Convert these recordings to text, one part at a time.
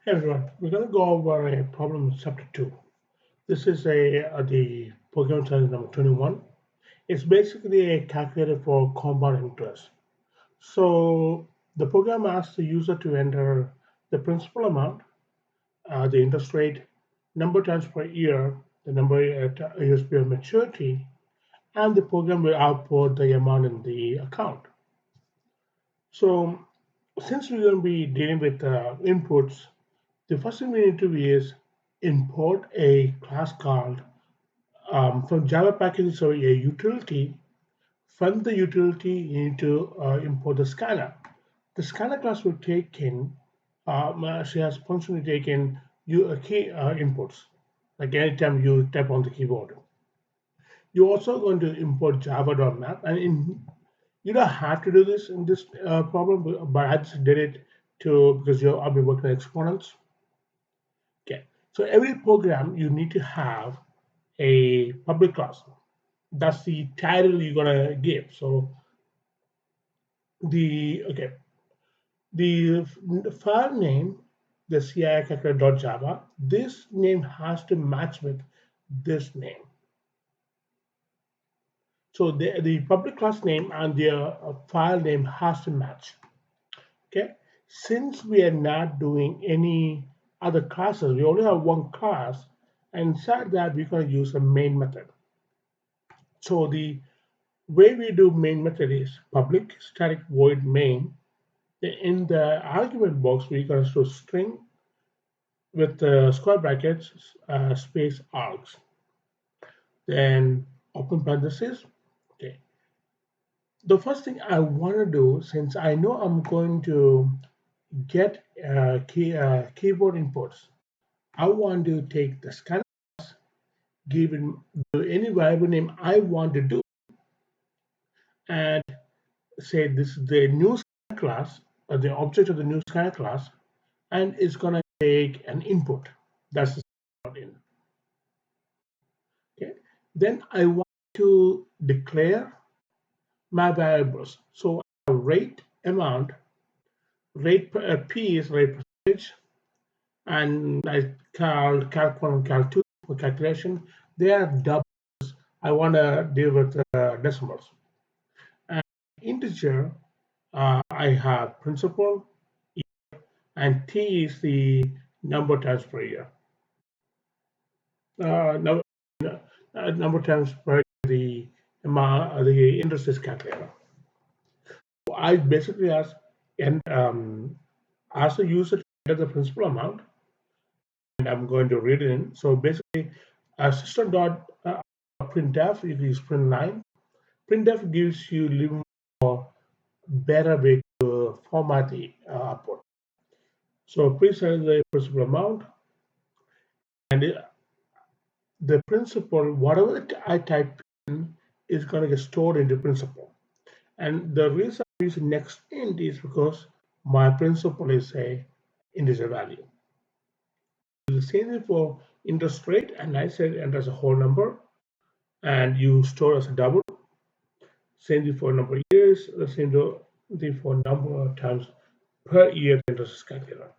Hey everyone, we're going to go over a problem chapter 2. This is the program challenge number 21. It's basically a calculator for compound interest. So the program asks the user to enter the principal amount, the interest rate, number of times per year, the number at years of maturity, and the program will output the amount in the account. So since we're going to be dealing with inputs, the first thing we need to do is import a class called from Java package, so a utility. From the utility, you need to import the scanner. The scanner class will take in, she has functionally taken key inputs, like anytime you tap on the keyboard. You're also going to import java.map, and you don't have to do this in this problem, but I just did it to because I'll be working with exponents. Okay, so every program you need to have a public class. That's the title you're gonna give. So the the file name, the CI calculator.java, this name has to match with this name. So the public class name and the file name has to match. Okay. Since we are not doing any other classes, we only have one class, and inside that we're going to use a main method. So the way we do main method is public static void main. In the argument box, we're going to store string with square brackets, space args. Then open parentheses. Okay. The first thing I want to do, since I know I'm going to get keyboard inputs, I want to take the scanner, given any variable name I want to do, and say this is the new scanner class, or the object of the new scanner class, and it's going to take an input. That's the in. Okay. Then I want to declare my variables. So rate amount, rate p is rate percentage, and I called calc1 and calc2 for calculation. They are doubles. I want to deal with decimals. And integer, I have principal, and t is the number times per year. No, number times per the amount, the interest is calculator. So I basically ask the user to enter the principal amount, and I'm going to read it in. So basically, system dot printf is print line. Printf gives you a little more better way to format the output. So please enter the principal amount, and the principal, whatever I type in, is going to get stored into principal. And the reason I'm using next int is because my principal is a integer value. The same thing for interest rate, and I said enter as a whole number, and you store as a double. Same thing for number of years, the same thing for number of times per year interest is calculated.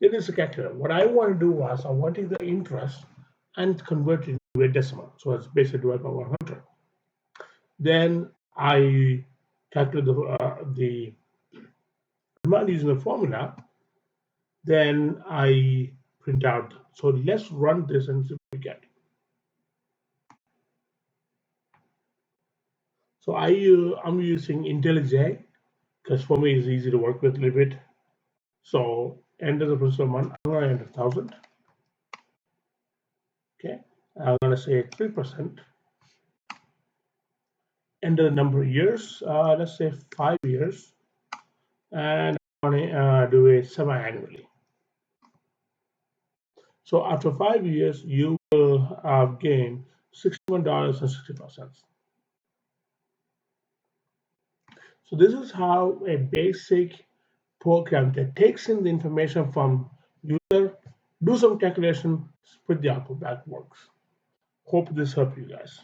It is a calculator. What I want to do was I want to take the interest and convert it into a decimal. So it's basically divided by 100. Then I calculate the amount using the formula. Then I print out. So let's run this and see what we get. So I'm using IntelliJ because for me it's easy to work with a little bit. So enter the principal amount. I'm going to enter 1,000. Okay, I'm going to say 3%. Enter the number of years. Let's say 5 years, and I'm going to do it semi-annually. So after 5 years, you will have gained $61.65. So this is how a basic program that takes in the information from user, do some calculation, split the output back works. Hope this helped you guys.